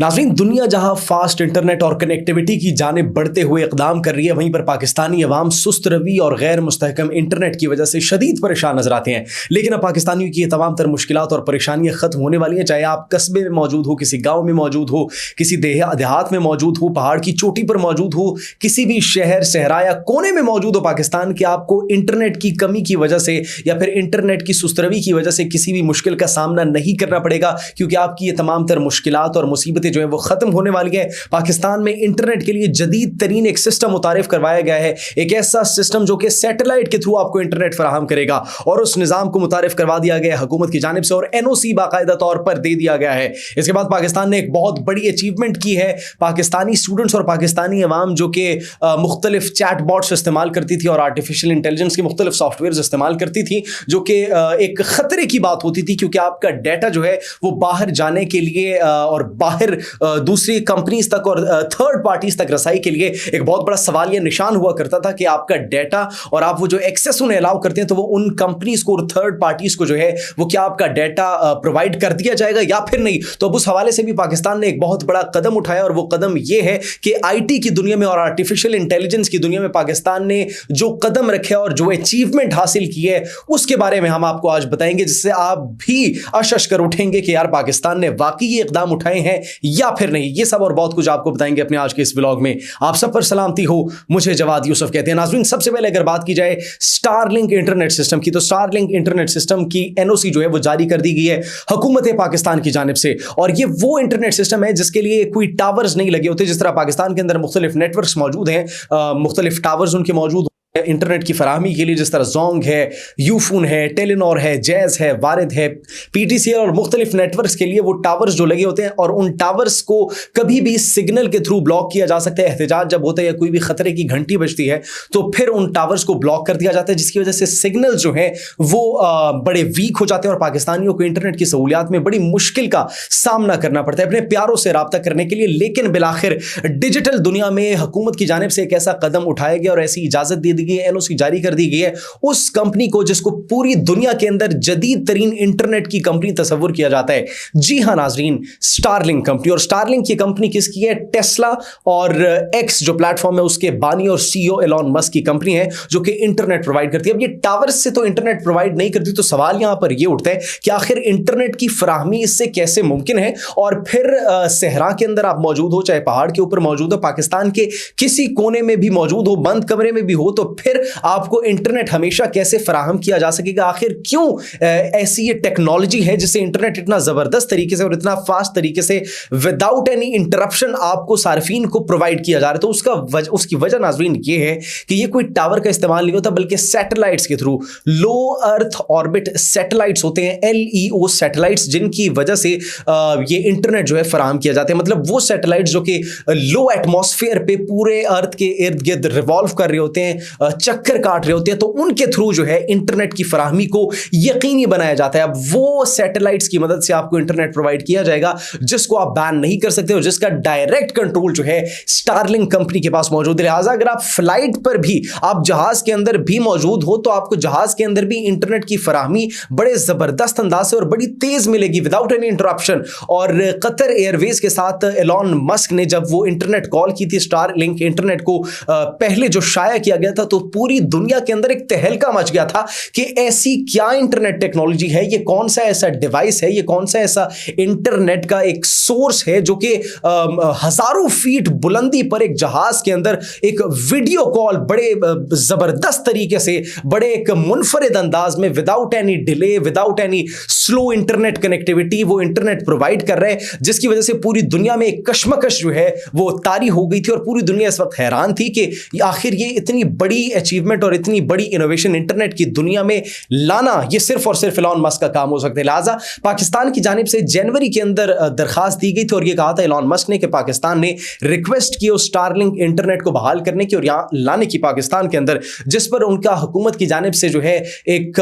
नाज़रीन, दुनिया जहां फास्ट इंटरनेट और कनेक्टिविटी की जानिब बढ़ते हुए इकदाम कर रही है, वहीं पर पाकिस्तानी अवाम सुस्त रवि और गैर मुस्तहकम इंटरनेट की वजह से शदीद परेशान नजर आते हैं। लेकिन अब पाकिस्तानियों की ये तमाम तर मुश्किलात और परेशानियां खत्म होने वाली हैं। चाहे आप कस्बे में मौजूद हो, किसी गाँव में मौजूद हो, किसी देहात में मौजूद हो, पहाड़ की चोटी पर मौजूद हो, किसी भी शहर सहरा या कोने में मौजूद हो पाकिस्तान के, आपको इंटरनेट की कमी की वजह से या फिर इंटरनेट की सुस्त रवि की वजह से किसी भी मुश्किल का सामना नहीं करना पड़ेगा, क्योंकि आपकी ये तमाम तर मुश्किलात और मुसीबतें जो है वो खत्म होने वाली है। पाकिस्तान में इंटरनेट के लिए जदीद तरीन एक सिस्टम मुतारिफ करवाया गया है, एक ऐसा सिस्टम जो कि सैटेलाइट के थ्रू आपको इंटरनेट फराहम करेगा, और उस निज़ाम को मुतारिफ करवा दिया गया है हुकूमत की जानिब से, और NOC बाकायदा तौर पर दे दिया गया है। इसके बाद पाकिस्तान ने एक बहुत बड़ी अचीवमेंट की है। पाकिस्तानी स्टूडेंट्स और पाकिस्तानी अवाम जो कि मुख्तलिफ चैट बॉट्स इस्तेमाल करती थी और आर्टिफिशियल इंटेलिजेंस के मुख्तलिफ सॉफ्टवेयर इस्तेमाल करती थी, जो कि एक खतरे की बात होती थी, क्योंकि आपका डाटा जो है वो बाहर जाने के लिए और बाहर दूसरी कंपनीज तक और थर्ड पार्टीज तक रसाई के लिए एक बहुत बड़ा सवालिया निशान हुआ करता था कि आपका डाटा और आप वो जो एक्सेस उन्हें अलाउ करते हैं, तो वो उन कंपनीज को और थर्ड पार्टीज को जो है वो क्या आपका डाटा प्रोवाइड कर दिया जाएगा या फिर नहीं। तो अब उस हवाले से भी पाकिस्तान ने एक बहुत बड़ा कदम उठाया, और वो कदम ये है कि IT की दुनिया में और आर्टिफिशियल इंटेलिजेंस की दुनिया में पाकिस्तान ने जो कदम रखे और जो अचीवमेंट हासिल की है, उसके बारे में हम आपको आज बताएंगे, जिससे आप भी अश कर उठेंगे कि यार पाकिस्तान ने वाकई ये इकदाम उठाए हैं या फिर नहीं। ये सब और बहुत कुछ आपको बताएंगे अपने आज के इस व्लॉग में। आप सब पर सलामती हो, मुझे जवाद यूसुफ कहते हैं। नाज़रीन, सबसे पहले अगर बात की जाए स्टारलिंक इंटरनेट सिस्टम की, तो स्टारलिंक इंटरनेट सिस्टम की NOC जो है वो जारी कर दी गई है हुकूमत पाकिस्तान की जानिब से, और ये वो इंटरनेट सिस्टम है जिसके लिए कोई टावर्स नहीं लगे होते। जिस तरह पाकिस्तान के अंदर मुख्तलिफ नेटवर्क्स मौजूद हैं, मुख्तलिफ टावर्स उनके मौजूद इंटरनेट की फराहमी के लिए, जिस तरह जोंग है, यूफोन है, टेलीनॉर है, जैज है, वारिद है, PTCL और मुख्तलिफ नेटवर्क्स के लिए वो टावर्स जो लगे होते हैं, और उन टावर्स को कभी भी सिग्नल के थ्रू ब्लॉक किया जा सकता है। एहतजाज जब होता है या कोई भी खतरे की घंटी बजती है, तो फिर उन टावर्स को ब्लॉक कर दिया जाता है, जिसकी वजह से सिग्नल जो है वो बड़े वीक हो जाते हैं और पाकिस्तानियों को इंटरनेट की सहूलियात में बड़ी मुश्किल का सामना करना पड़ता है अपने प्यारों से रब्ता करने के लिए। लेकिन बिलाखिर डिजिटल दुनिया में हुकूमत की जानिब से एक ऐसा कदम उठाया गया और ऐसी इजाजत दे दी गई है, NOC जारी कर दी गई है उस कंपनी को जिसको पूरी दुनिया के अंदर जदीद तरीन इंटरनेट की कंपनी तस्वुर किया जाता है। जी हां नाज़रीन, स्टारलिंक कंपनी। और स्टारलिंक की कंपनी किसकी है? टेस्ला और X जो प्लेटफॉर्म है उसके बानी और CEO एलॉन मस्क की कंपनी है, जो कि इंटरनेट प्रोवाइड करती है। अब ये टावर्स से तो इंटरनेट प्रोवाइड नहीं करती, तो सवाल यहां पर यह उठता है कि आखिर इंटरनेट की फराहमी इससे कैसे मुमकिन है। और फिर सहरा के अंदर आप मौजूद हो, चाहे पहाड़ के ऊपर मौजूद हो, पाकिस्तान के किसी कोने में भी मौजूद हो, बंद कमरे में भी हो, तो फिर आपको इंटरनेट हमेशा कैसे फराहम किया जा सकेगा? आखिर क्यों ऐसी ये टेक्नोलॉजी है जिससे इंटरनेट इतना जबरदस्त तरीके से और इतना फास्ट तरीके से विदाउट एनी इंटरप्शन आपको सार्फिन को प्रोवाइड किया जा रहा है? तो उसकी वजह नाज़रीन ये है कि ये कोई टावर का इस्तेमाल नहीं होता, बल्कि सैटेलाइट्स के थ्रू लो अर्थ ऑर्बिट सैटेलाइट्स होते हैं, LEO सैटेलाइट्स, जिनकी वजह से ये इंटरनेट जो है फराहम किया जाता है। मतलब वो सैटेलाइट्स जो कि लो एटमॉस्फेयर पे पूरे अर्थ के इर्द गिर्द रिवॉल्व कर रहे होते हैं, चक्कर काट रहे होते हैं, तो उनके थ्रू जो है इंटरनेट की फराहमी को यकीनी बनाया जाता है। अब वो सैटेलाइट्स की मदद से आपको इंटरनेट प्रोवाइड किया जाएगा, जिसको आप बैन नहीं कर सकते, और जिसका डायरेक्ट कंट्रोल जो है स्टारलिंक कंपनी के पास मौजूद है। लिहाजा अगर आप फ्लाइट पर भी, आप जहाज के अंदर भी मौजूद हो, तो आपको जहाज के अंदर भी इंटरनेट की फराहमी बड़े जबरदस्त अंदाज से और बड़ी तेज मिलेगी विदाउट एनी इंटरप्शन। और कतर एयरवेज के साथ एलॉन मस्क ने जब वो इंटरनेट कॉल की थी स्टारलिंक इंटरनेट को पहले जो शाया किया गया था, तो पूरी दुनिया के अंदर एक तहलका मच गया था कि ऐसी क्या इंटरनेट टेक्नोलॉजी है, ये कौन सा ऐसा डिवाइस है, ये कौन सा ऐसा इंटरनेट का एक सोर्स है जो कि हजारों फीट बुलंदी पर एक जहाज के अंदर एक वीडियो कॉल बड़े जबरदस्त तरीके से, बड़े एक मुनफरिद अंदाज में, without any delay, without any slow internet connectivity वो इंटरनेट प्रोवाइड कर रहे हैं, जिसकी वजह से पूरी दुनिया में एक कशमकश जो है वो तारी हो गई थी। और पूरी दुनिया इस वक्त हैरान थी कि आखिर ये इतनी बड़ी अचीवमेंट और इतनी बड़ी इनोवेशन इंटरनेट की दुनिया में लाना, ये सिर्फ और सिर्फ एलॉन मस्क का काम हो सकता है। लिहाजा पाकिस्तान की जानिब से जनवरी के अंदर दरखास्त दी गई थी, और ये कहा था एलॉन मस्क ने कि पाकिस्तान ने रिक्वेस्ट की उस स्टारलिंक इंटरनेट को बहाल करने की और यहाँ लाने की पाकिस्तान के अंदर, जिस पर उनका हुकूमत की जानिब से जो है एक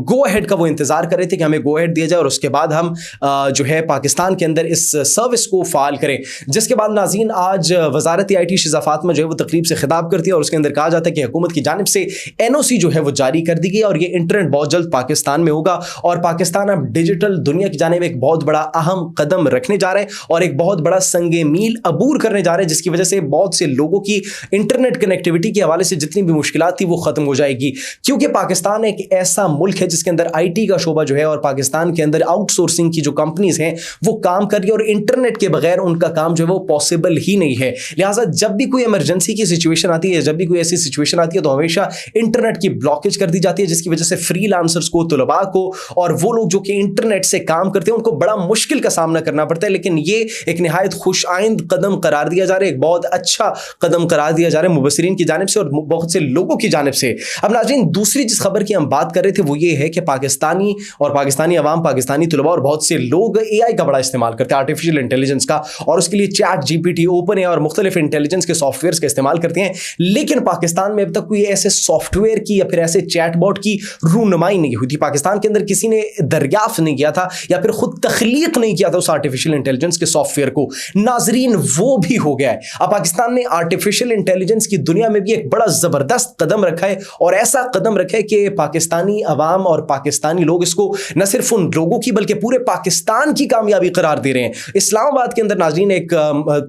गो अहेड का वो इंतजार कर रहे थे कि हमें गो अहेड दिया जाए और उसके बाद हम जो है पाकिस्तान के अंदर इस सर्विस को फाल करें। जिसके बाद नाज़रीन आज वजारत IT शिज़ा फातिमा जो है वो तकरीब से खिताब करती है, और उसके अंदर कहा जाता है की हुकूमत की जानिब से NOC जो है वो जारी कर दी गई और ये इंटरनेट बहुत जल्द पाकिस्तान में होगा और पाकिस्तान अब डिजिटल दुनिया की जानिब एक बहुत बड़ा अहम कदम रखने जा रहे हैं और एक बहुत बड़ा संगे मील अबूर करने जा रहे हैं, जिसकी वजह से बहुत से लोगों की इंटरनेट कनेक्टिविटी के हवाले से जितनी भी मुश्किलात थी वो खत्म हो जाएगी। क्योंकि पाकिस्तान एक ऐसा मुल्क है जिसके अंदर IT का शोबा जो है और पाकिस्तान के अंदर आउटसोर्सिंग की जो कंपनीज हैं वो काम कर रही है और इंटरनेट के बगैर उनका काम जो है वो पॉसिबल ही नहीं है। लिहाजा जब भी कोई इमरजेंसी की सिचुएशन आती है, जब भी कोई ऐसी सिचुएशन आती है तो हमेशा इंटरनेट की ब्लॉकेज कर दी जाती है, जिसकी वजह से फ्रीलांसर्स को, तुलबा को और वो लोग जो कि इंटरनेट से काम करते हैं उनको बड़ा मुश्किल का सामना करना पड़ता है। लेकिन ये एक निहायत खुश आइंद कदम करार दिया जा रहा है, एक बहुत अच्छा कदम करार दिया जा रहा है मुबस्सिरीन की जानिब से और बहुत से लोगों की जानिब से। अब नाज़रीन, दूसरी जिस खबर की हम बात कर रहे थे वो ये है कि पाकिस्तानी अवाम, पाकिस्तानी तुलबा और बहुत से लोग AI का बड़ा इस्तेमाल करते हैं, आर्टिफिशियल इंटेलिजेंस का, और उसके लिए ChatGPT, OpenAI और मुख्तलिफ इंटेलिजेंस के सॉफ्टवेयर का इस्तेमाल करते हैं। लेकिन पाकिस्तान में अब तक कोई ऐसे सॉफ्टवेयर की या फिर ऐसे चैटबॉट की रूनुमाई नहीं हुई थी। पाकिस्तान के अंदर किसी ने दरियाफ्त नहीं किया था या फिर खुद तख्लीक नहीं किया था उस आर्टिफिशियल इंटेलिजेंस के सॉफ्टवेयर को। नाजरीन, वो भी हो गया है। अब पाकिस्तान ने आर्टिफिशियल इंटेलिजेंस की दुनिया में भी एक बड़ा जबरदस्त कदम रखा है और ऐसा कदम रखा है कि पाकिस्तानी अवाम और पाकिस्तानी लोग इसको न सिर्फ उन लोगों की बल्कि पूरे पाकिस्तान की कामयाबी करार दे रहे हैं। इस्लामाबाद के अंदर नाजरीन एक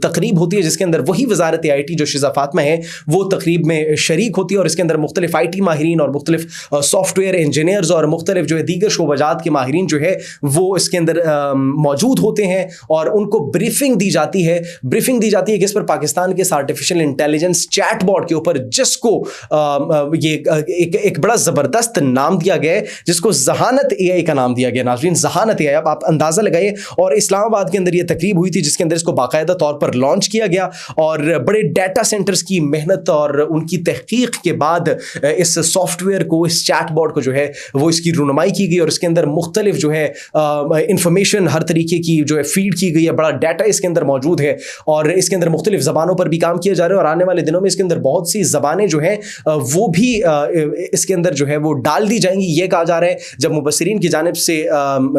तकरीब होती है जिसके अंदर वही वजारत IT जो शिज़ा फातिमा है वो तकरीब में शरीक होती है और इसके अंदर मुख्तलिफ IT माहिरीन और मुख्तलिफ सॉफ्टवेयर इंजीनियर्स और मुख्तलिफ जो है दीगर शोबाजात के माहिरीन जो है वो इसके अंदर मौजूद होते हैं और उनको ब्रीफिंग दी जाती है कि इस पर पाकिस्तान के आर्टिफिशियल इंटेलिजेंस चैटबॉट के ऊपर जिसको ये एक बड़ा ज़बरदस्त नाम दिया गया है, जिसको ज़हानत AI का नाम दिया गया। नाज़रीन, ज़हानत AI, अब आप अंदाज़ा लगाइए। और इस्लामाबाद के अंदर ये तकरीब हुई थी जिसके अंदर इसको बाकायदा तौर पर लॉन्च किया गया और बड़े डाटा सेंटर्स की मेहनत और उनकी तहकीक के बाद इस सॉफ्टवेयर को, इस चैटबॉट को जो है वो इसकी रूनुमाई की गई और इसके अंदर मुख्तलिफ जो है इंफॉर्मेशन हर तरीके की जो है फीड की गई है। बड़ा डाटा इसके अंदर मौजूद है और इसके अंदर मुख्तलिफ ज़बानों पर भी काम किया जा रहा है और आने वाले दिनों में इसके अंदर बहुत सी ज़बानें जो हैं वो भी इसके अंदर जो है वो डाल दी जाएंगी। ये कहा जा रहा है जब मुबस्सिरीन की जानिब से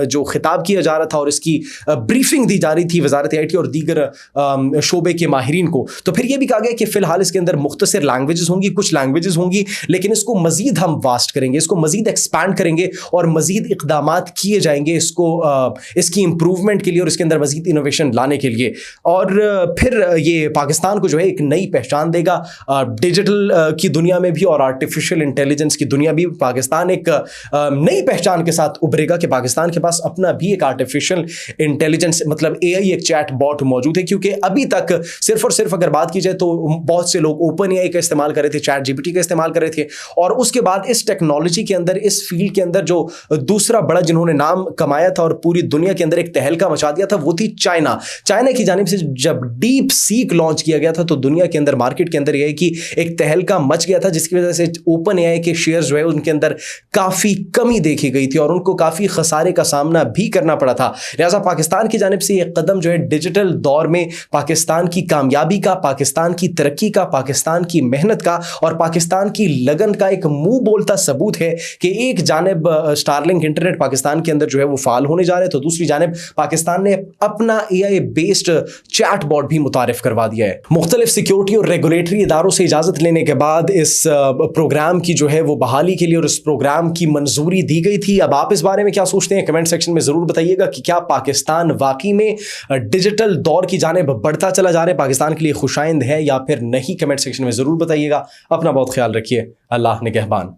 जो खिताब किया जा रहा था और इसकी ब्रीफिंग दी जा रही थी वजारत IT और दीगर शोबे के माहिरीन को, तो फिर ये भी कहा गया कि फ़िलहाल इसके अंदर मुख्तसर लैंग्वेजेस होंगी, कुछ लैंग्वेजेस होंगी, लेकिन इसको मज़ीद हम वास्ट करेंगे, इसको मज़ीद एक्सपैंड करेंगे और मज़ीद इक़दामात किए जाएंगे इसको इसकी इम्प्रूवमेंट के लिए और इसके अंदर मज़ीद इनोवेशन लाने के लिए। और फिर ये पाकिस्तान को जो है एक नई पहचान देगा डिजिटल की दुनिया में भी और आर्टिफिशियल इंटेलिजेंस की दुनिया भी। पाकिस्तान एक नई पहचान के साथ उभरेगा कि पाकिस्तान के पास अपना भी एक आर्टिफिशियल इंटेलिजेंस मतलब AI एक चैट बॉट मौजूद है। क्योंकि अभी तक सिर्फ और सिर्फ अगर बात की जाए तो बहुत से लोग OpenAI का इस्तेमाल कर रहे थे, ChatGPT का इस्तेमाल कर रहे थे और उसके बाद इस टेक्नोलॉजी के अंदर, इस फील्ड के अंदर जो दूसरा बड़ा जिन्होंने नाम कमाया था और पूरी दुनिया के अंदर एक तहलका मचा दिया था वो थी चाइना की जानिब से। जब डीप सीक लॉन्च किया गया था तो दुनिया के अंदर, मार्केट के अंदर यह कि एक तहलका मच गया था जिसकी वजह से OpenAI के शेयर्स जो है उनके अंदर काफ़ी कमी देखी गई थी और उनको काफ़ी खसारे का सामना भी करना पड़ा था। लिहाजा पाकिस्तान की जानिब से एक कदम जो है डिजिटल दौर में पाकिस्तान की कामयाबी का, पाकिस्तान की तरक्की का, पाकिस्तान की मेहनत का और पाकिस्तान की लगन का एक मुंह बोलता सबूत है कि एक जानिब स्टारलिंक इंटरनेट पाकिस्तान के अंदर जो है वो फाल होने जा रहे हैं तो दूसरी जानिब पाकिस्तान ने अपना AI बेस्ड चैट बॉट भी मुतारिफ करवा दिया है। मुख्तलिफ सिक्योरिटी और रेगुलेटरी इदारों से इजाज़त लेने के बाद इस प्रोग्राम की जो है वो बहाली के लिए और इस प्रोग्राम की मंजूरी दी गई थी। अब आप इस बारे में क्या सोचते हैं? कमेंट सेक्शन में ज़रूर बताइएगा कि क्या पाकिस्तान वाकई में डिजिटल दौर की जानिब बढ़ता चला जा रहा है, पाकिस्तान के लिए खुशाइंद है या फिर नहीं? कमेंट सेक्शन में ज़रूर बताइएगा। अपना बहुत ख्याल रखिए। अल्लाह निगहबान।